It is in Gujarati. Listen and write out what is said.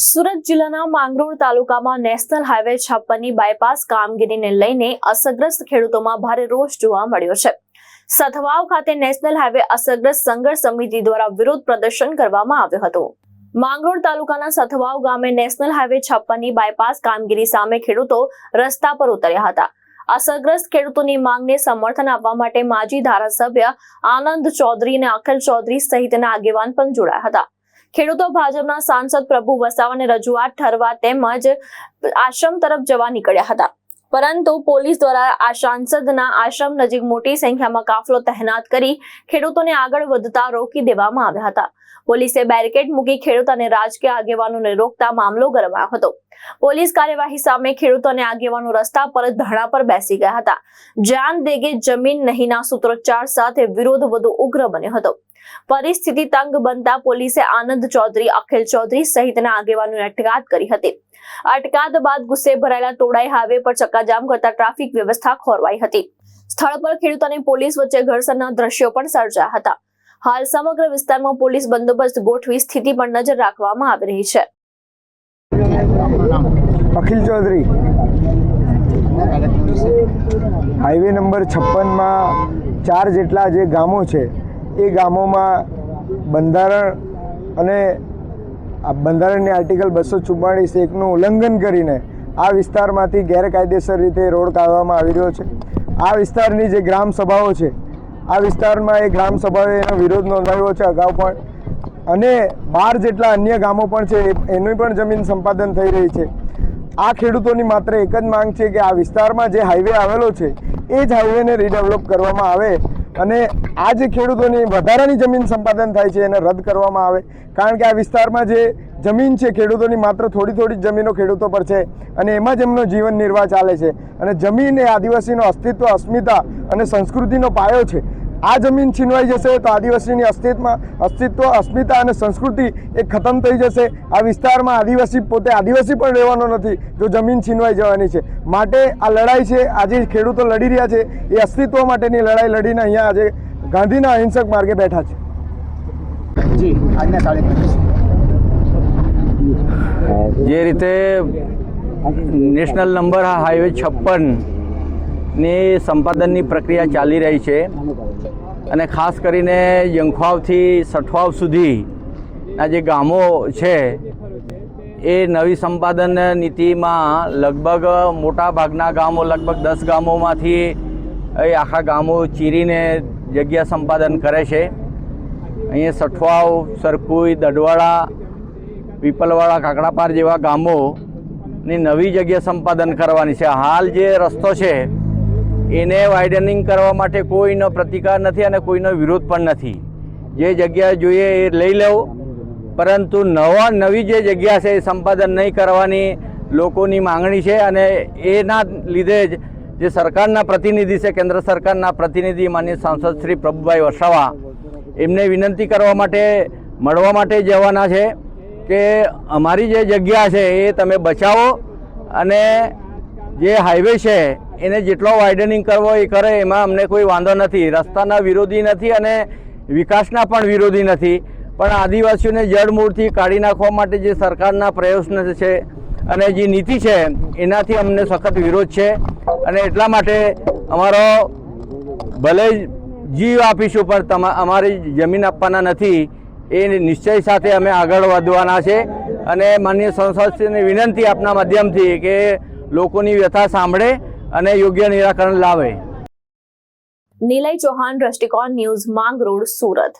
સુરત જિલ્લાના માંગરોળ તાલુકામાં નેશનલ હાઈવે 56ની બાયપાસ કામગીરીને લઈને અસરગ્રસ્ત ખેડૂતોમાં ભારે રોષ જોવા મળ્યો છે। સથવાવ ખાતે નેશનલ હાઈવે અસરગ્રસ્ત સંઘર્ષ સમિતિ દ્વારા વિરોધ પ્રદર્શન કરવામાં આવ્યું હતું। માંગરોળ તાલુકાના સથવાવ ગામે નેશનલ હાઈવે 56ની બાયપાસ કામગીરી સામે ખેડૂતો રસ્તા પર ઉતર્યા હતા। અસરગ્રસ્ત ખેડૂતોની માંગને સમર્થન આપવા માટે માજી ધારાસભ્ય આનંદ ચૌધરી અને અખિલ ચૌધરી સહિતના આગેવાન પણ જોડાયા હતા। ખેડૂતો ભાજપના સાંસદ પ્રભુ વસાવાને રજૂઆત ઠરવા તેમજ આશ્રમ તરફ જવા નીકળ્યા હતા, પરંતુ પોલીસ દ્વારા આ સાંસદના આશ્રમ નજીક મોટી સંખ્યામાં કાફલો તહેનાત કરી ખેડૂતોને આગળ વધતા રોકી દેવામાં આવ્યા હતા। પોલીસે બેરિકેડ મૂકી ખેડૂત અને રાજકીય આગેવાનોને રોકતા મામલો ગરમાયો હતો। પોલીસ કાર્યવાહી સામે ખેડૂતો અને આગેવાનો રસ્તા પર જ ધરણા પર બેસી ગયા હતા। જાન દેગે જમીન નહીંના સૂત્રોચ્ચાર સાથે વિરોધ વધુ ઉગ્ર બન્યો હતો। પરિસ્થિતિ તંગ બનતા પોલીસે આનંદ ચૌધરી, અખિલ ચૌધરી સહિતના આગેવાનોની અટકાયત કરી હતી। અટકાયત બાદ ગુસ્સે ભરાયેલા તોડાઈ હાઈવે પર ચક્કાજામ કરતા ટ્રાફિક વ્યવસ્થા ખોરવાઈ હતી। સ્થળ પર ખેડૂત અને પોલીસ વચ્ચે ઘર્ષણના દ્રશ્યો પણ સર્જાયા હતા। હાલ સમગ્ર વિસ્તારમાં પોલીસ બંદોબસ્ત ગોઠવી સ્થિતિ પર નજર રાખવામાં આવી રહી છે। અખિલ ચૌધરી, હાઈવે નંબર 56 માં 4 જેટલા જે ગામો છે એ ગામોમાં બંધારણ અને બંધારણની આર્ટિકલ 244(1) નું ઉલ્લંઘન કરીને આ વિસ્તારમાંથી ગેરકાયદેસર રીતે રોડ કાઢવામાં આવી રહ્યો છે। આ વિસ્તારની જે ગ્રામ સભાઓ છે, આ વિસ્તારમાં એ ગ્રામ સભાઓએ એનો વિરોધ નોંધાવ્યો છે અગાઉ પણ, અને 12 જેટલા અન્ય ગામો પણ છે એની પણ જમીન સંપાદન થઈ રહી છે। આ ખેડૂતોની માત્ર એક જ માંગ છે કે આ વિસ્તારમાં જે હાઈવે આવેલો છે એ જ હાઈવેને રીડેવલપ કરવામાં આવે અને આ જે ખેડૂતોની વધારાની જમીન સંપાદન થાય છે એને રદ કરવામાં આવે, કારણ કે આ વિસ્તારમાં જે જમીન છે ખેડૂતોની માત્ર થોડી જમીનો ખેડૂતો પર છે અને એમાં જ એમનો જીવન નિર્વાહ ચાલે છે। અને જમીન એ આદિવાસીનો અસ્તિત્વ, અસ્મિતા અને સંસ્કૃતિનો પાયો છે। આ જમીન છીનવાઈ જશે તો આદિવાસીની અસ્તિત્વ, અસ્મિતા અને સંસ્કૃતિ એ ખતમ થઈ જશે। આ વિસ્તારમાં આદિવાસી પોતે આદિવાસી પણ રહેવાનો નથી જો જમીન છીનવાઈ જવાની છે। માટે આ લડાઈ છે, આજે ખેડૂતો લડી રહ્યા છે એ અસ્તિત્વ માટેની લડાઈ લડીને અહીંયા આજે ગાંધીના અહિંસક માર્ગે બેઠા છે। જી આજના જે રીતે નેશનલ નંબર હાઈવે 56ની સંપાદનની પ્રક્રિયા ચાલી રહી છે અને ખાસ કરીને યંખવાવથી સઠવાવ સુધીના જે ગામો છે એ નવી સંપાદન નીતિમાં લગભગ મોટા ભાગના ગામો, લગભગ 10 ગામોમાંથી એ આખા ગામો ચીરીને જગ્યા સંપાદન કરે છે। અહીંયા સઠવાવ, સરકુઈ, દડવાડા, પીપલવાડા, કાકડાપાર જેવા ગામોની નવી જગ્યા સંપાદન કરવાની છે। હાલ જે રસ્તો છે એને વાઇડનિંગ કરવા માટે કોઈનો પ્રતિકાર નથી અને કોઈનો વિરોધ પણ નથી। જે જગ્યા જોઈએ એ લઈ લેવો, પરંતુ નવી જે જગ્યા છે એ સંપાદન નહીં કરવાની લોકોની માંગણી છે અને એના લીધે જ જે સરકારના પ્રતિનિધિ છે, કેન્દ્ર સરકારના પ્રતિનિધિ માનનીય સાંસદ શ્રી પ્રભુભાઈ વસાવા એમને વિનંતી કરવા માટે મળવા માટે જવાના છે કે અમારી જે જગ્યા છે એ તમે બચાવો અને જે હાઈવે છે એને જેટલો વાઇડનિંગ કરવો એ કરે, એમાં અમને કોઈ વાંધો નથી। રસ્તાના વિરોધી નથી અને વિકાસના પણ વિરોધી નથી, પણ આદિવાસીઓને જડમૂળથી કાઢી નાખવા માટે જે સરકારના પ્રયત્ન છે અને જે નીતિ છે એનાથી અમને સખત વિરોધ છે અને એટલા માટે અમારો ભલે જીવ આપીશું પણ અમારી જમીન આપવાના નથી એ નિશ્ચય સાથે અમે આગળ વધવાના છે। અને માનનીય સંસદશ્રીને વિનંતી આપના માધ્યમથી કે લોકોની વ્યથા સાંભળે અને યોગ્ય નિરાકરણ લાવે। નિલય ચૌહાણ, દ્રષ્ટિકોણ ન્યૂઝ, માંગરોળ, સુરત।